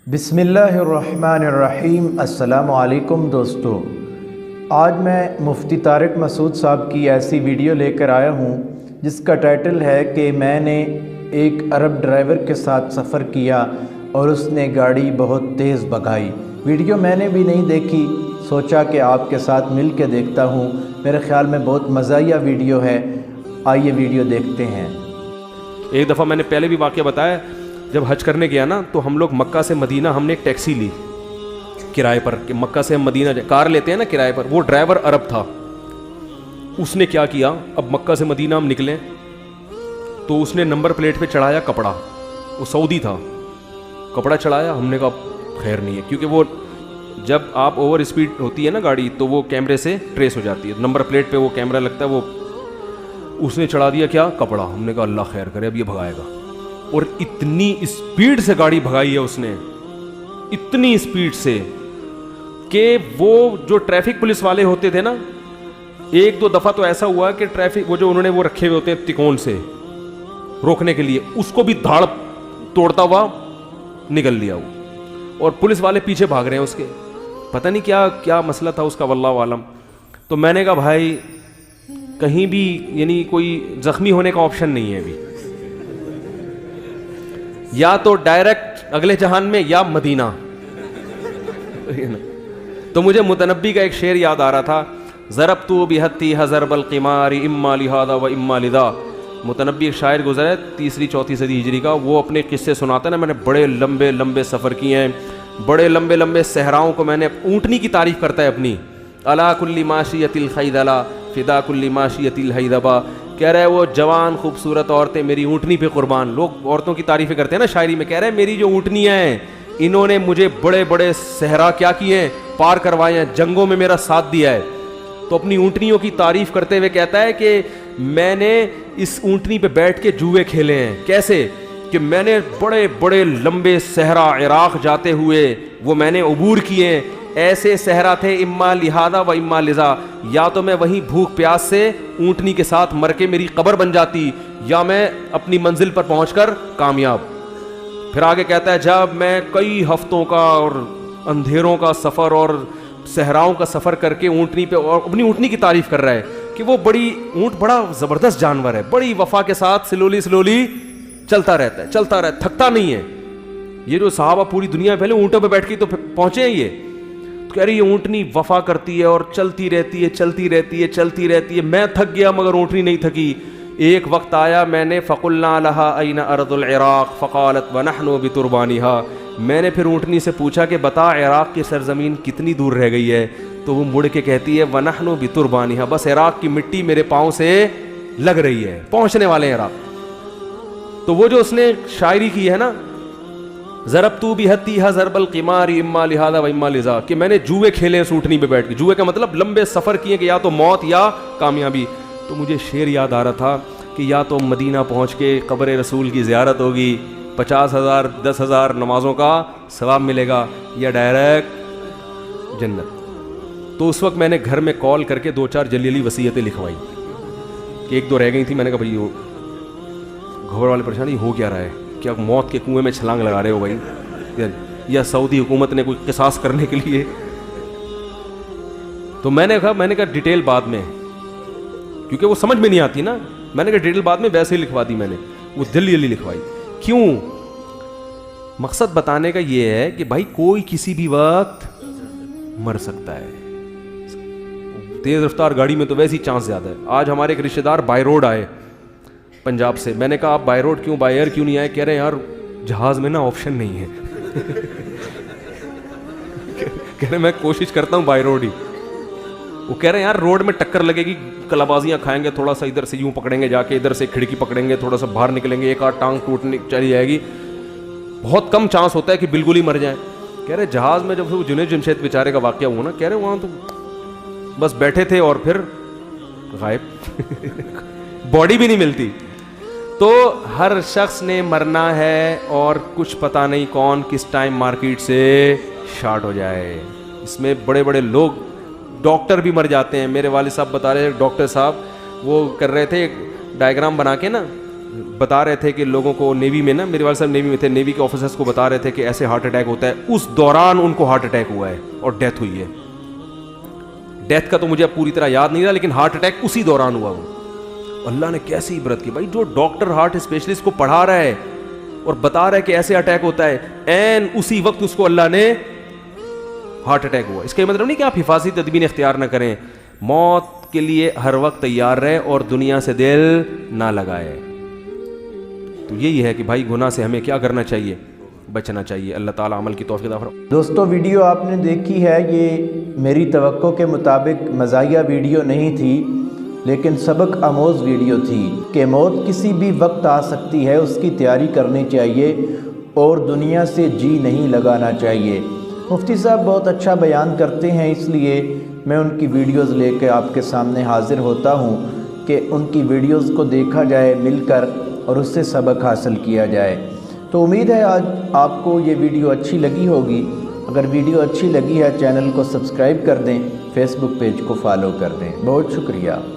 بسم اللہ الرحمن الرحیم۔ السلام علیکم دوستو، آج میں مفتی طارق مسعود صاحب کی ایسی ویڈیو لے کر آیا ہوں جس کا ٹائٹل ہے کہ میں نے ایک عرب ڈرائیور کے ساتھ سفر کیا اور اس نے گاڑی بہت تیز بھگائی۔ ویڈیو میں نے بھی نہیں دیکھی، سوچا کہ آپ کے ساتھ مل کے دیکھتا ہوں۔ میرے خیال میں بہت مزاحیہ ویڈیو ہے، آئیے ویڈیو دیکھتے ہیں۔ ایک دفعہ میں نے پہلے بھی واقعہ بتایا، جب حج کرنے گیا نا تو ہم لوگ مکہ سے مدینہ ہم نے ایک ٹیکسی لی کرائے پر کہ مکہ سے ہم مدینہ کار لیتے ہیں نا کرائے پر۔ وہ ڈرائیور عرب تھا، اس نے کیا کیا، اب مکہ سے مدینہ ہم نکلیں تو اس نے نمبر پلیٹ پہ چڑھایا کپڑا، وہ سعودی تھا، کپڑا چڑھایا۔ ہم نے کہا خیر نہیں ہے، کیونکہ وہ جب آپ اوور اسپیڈ ہوتی ہے نا گاڑی تو وہ کیمرے سے ٹریس ہو جاتی ہے، نمبر پلیٹ پہ وہ کیمرہ لگتا ہے۔ وہ اس نے چڑھا دیا کیا، کپڑا۔ ہم نے کہا اللہ خیر کرے، اب یہ بھگائے گا۔ اور اتنی اسپیڈ سے گاڑی بھگائی ہے اس نے، اتنی اسپیڈ سے کہ وہ جو ٹریفک پولیس والے ہوتے تھے نا، ایک دو دفعہ تو ایسا ہوا کہ ٹریفک وہ جو انہوں نے وہ رکھے ہوئے ہوتے ہیں تکون سے روکنے کے لیے، اس کو بھی دھاڑ توڑتا ہوا نکل لیا وہ، اور پولیس والے پیچھے بھاگ رہے ہیں اس کے، پتہ نہیں کیا کیا مسئلہ تھا اس کا، واللہ عالم۔ تو میں نے کہا بھائی کہیں بھی یعنی کوئی زخمی ہونے کا آپشن نہیں ہے ابھی، یا تو ڈائریکٹ اگلے جہان میں یا مدینہ۔ تو مجھے متنبی کا ایک شعر یاد آ رہا تھا، ضربت بہتی ضرب القمار اما لہذا و اما لذا۔ متنبی ایک شاعر گزرا ہے 3-4 صدی ہجری کا، وہ اپنے قصے سناتا ہے نا، میں نے بڑے لمبے لمبے سفر کیے ہیں، بڑے لمبے لمبے صحراؤں کو میں نے، اونٹنی کی تعریف کرتا ہے اپنی، الا کل ماشیۃ الخیدلا فدا کل ماشیۃ الحیدبا، کہہ رہا ہے وہ جوان خوبصورت عورتیں میری اونٹنی پہ قربان۔ لوگ عورتوں کی تعریفیں کرتے ہیں نا شاعری میں، کہہ رہے ہیں میری جو اونٹنیاں ہیں انہوں نے مجھے بڑے بڑے صحرا کیا کیے ہیں، پار کروائے ہیں، جنگوں میں میرا ساتھ دیا ہے۔ تو اپنی اونٹنیوں کی تعریف کرتے ہوئے کہتا ہے کہ میں نے اس اونٹنی پہ بیٹھ کے جوئے کھیلے ہیں۔ کیسے کہ میں نے بڑے بڑے لمبے صحرا عراق جاتے ہوئے وہ میں نے عبور کیے ہیں، ایسے صحرا تھے اما لہذا و اما لذا، یا تو میں وہیں بھوک پیاس سے اونٹنی کے ساتھ مر کے میری قبر بن جاتی، یا میں اپنی منزل پر پہنچ کر کامیاب۔ پھر آگے کہتا ہے جب میں کئی ہفتوں کا اور اندھیروں کا سفر اور صحراؤں کا سفر کر کے اونٹنی پہ، اور اپنی اونٹنی کی تعریف کر رہا ہے کہ وہ بڑی اونٹ بڑا زبردست جانور ہے، بڑی وفا کے ساتھ سلولی چلتا رہتا ہے، چلتا رہتا ہے، تھکتا نہیں ہے۔ یہ جو صحابہ پوری دنیا پہلے اونٹوں پہ بیٹھ کے تو پہنچے ہیں، یہ کہہ رہی ہے اونٹنی وفا کرتی ہے اور چلتی رہتی ہے، چلتی رہتی ہے، چلتی رہتی ہے۔ میں تھک گیا مگر اونٹنی نہیں تھکی۔ ایک وقت آیا میں نے فقلنا لها اين ارض العراق فقالت ونحن بتربانها، میں نے پھر اونٹنی سے پوچھا کہ بتا عراق کی سرزمین کتنی دور رہ گئی ہے، تو وہ مڑ کے کہتی ہے ونحن بتربانها، بس عراق کی مٹی میرے پاؤں سے لگ رہی ہے، پہنچنے والے ہیں عراق۔ تو وہ جو اس نے شاعری کی ہے نا، ضربت بہتیھا ضرب القمار اما لہذا و اما لذا، کہ میں نے جوئے کھیلے ہیں اونٹنی پہ بیٹھ کے، جوئے کا مطلب لمبے سفر کیے کہ یا تو موت یا کامیابی۔ تو مجھے شعر یاد آ رہا تھا کہ یا تو مدینہ پہنچ کے قبر رسول کی زیارت ہوگی، 50,000 10,000 نمازوں کا ثواب ملے گا، یا ڈائریکٹ جنت۔ تو اس وقت میں نے گھر میں کال کر کے 2-4 جلیلی وصیتیں لکھوائی کہ 1-2 رہ گئی تھی، میں نے کہا بھائی گھر والے پریشانی ہو کیا رہا ہے، کیا موت کے کنویں میں چھلانگ لگا رہے ہو بھائی، یا سعودی حکومت نے کوئی قصاص کرنے کے لیے۔ تو میں نے کہا ڈیٹیل بعد میں، کیونکہ وہ سمجھ میں نہیں آتی نا، میں نے کہا ڈیٹیل بعد میں، ویسے ہی لکھوا دی میں نے، وہ جلدی لکھوائی۔ کیوں؟ مقصد بتانے کا یہ ہے کہ بھائی کوئی کسی بھی وقت مر سکتا ہے، تیز رفتار گاڑی میں تو ویسے ہی چانس زیادہ ہے۔ آج ہمارے ایک رشتہ دار بائی روڈ آئے پنجاب سے، میں نے کہا آپ بائی روڈ کیوں، بائی ایئر کیوں نہیں آئے؟ کہہ رہے ہیں یار جہاز میں نا آپشن نہیں ہے۔ کہہ رہے میں کوشش کرتا ہوں بائی روڈ ہی۔ وہ کہہ رہے ہیں یار روڈ میں ٹکر لگے گی، کلابازیاں کھائیں گے، تھوڑا سا ادھر سے یوں پکڑیں گے جا کے، ادھر سے کھڑکی پکڑیں گے، تھوڑا سا باہر نکلیں گے، ایک آدھ ٹانگ ٹوٹنے چلی جائے گی، بہت کم چانس ہوتا ہے کہ بالکل ہی مر جائیں۔ کہہ رہے جہاز میں جب وہ جنید جمشید بیچارے کا واقعہ ہوا نا، کہہ رہے وہاں تو بس بیٹھے تھے اور پھر غائب، باڈی بھی نہیں ملتی۔ تو ہر شخص نے مرنا ہے اور کچھ پتہ نہیں کون کس ٹائم مارکیٹ سے شارٹ ہو جائے۔ اس میں بڑے بڑے لوگ، ڈاکٹر بھی مر جاتے ہیں۔ میرے والد صاحب بتا رہے ہیں، ڈاکٹر صاحب وہ کر رہے تھے ڈائیگرام بنا کے نا، بتا رہے تھے کہ لوگوں کو نیوی میں نا، میرے والد صاحب نیوی میں تھے، نیوی کے آفیسرس کو بتا رہے تھے کہ ایسے ہارٹ اٹیک ہوتا ہے، اس دوران ان کو ہارٹ اٹیک ہوا ہے اور ڈیتھ ہوئی ہے. ڈیتھ کا تو مجھے اب پوری طرح یاد نہیں رہا، لیکن ہارٹ اٹیک اسی دوران ہوا. وہ اللہ نے کیسی عبرت کی بھائی، جو ڈاکٹر ہارٹ اسپیشلسٹ کو پڑھا رہا ہے اور بتا رہا ہے کہ ایسے اٹیک ہوتا ہے، این اسی وقت اس کو اللہ نے ہارٹ اٹیک ہوا. اس کا یہ مطلب نہیں کہ آپ حفاظتی تدبیر اختیار نہ کریں، موت کے لیے ہر وقت تیار رہیں اور دنیا سے دل نہ لگائے. تو یہی ہے کہ بھائی گناہ سے ہمیں کیا کرنا چاہیے، بچنا چاہیے. اللہ تعالیٰ عمل کی توفیق عطا فرمائے. دوستو ویڈیو آپ نے دیکھی ہے، یہ میری توقع کے مطابق مزاحیہ ویڈیو نہیں تھی، لیکن سبق آموز ویڈیو تھی کہ موت کسی بھی وقت آ سکتی ہے، اس کی تیاری کرنی چاہیے اور دنیا سے جی نہیں لگانا چاہیے. مفتی صاحب بہت اچھا بیان کرتے ہیں، اس لیے میں ان کی ویڈیوز لے کے آپ کے سامنے حاضر ہوتا ہوں کہ ان کی ویڈیوز کو دیکھا جائے مل کر اور اس سے سبق حاصل کیا جائے. تو امید ہے آج آپ کو یہ ویڈیو اچھی لگی ہوگی. اگر ویڈیو اچھی لگی ہے چینل کو سبسکرائب کر دیں، فیس بک پیج کو فالو کر دیں. بہت شکریہ.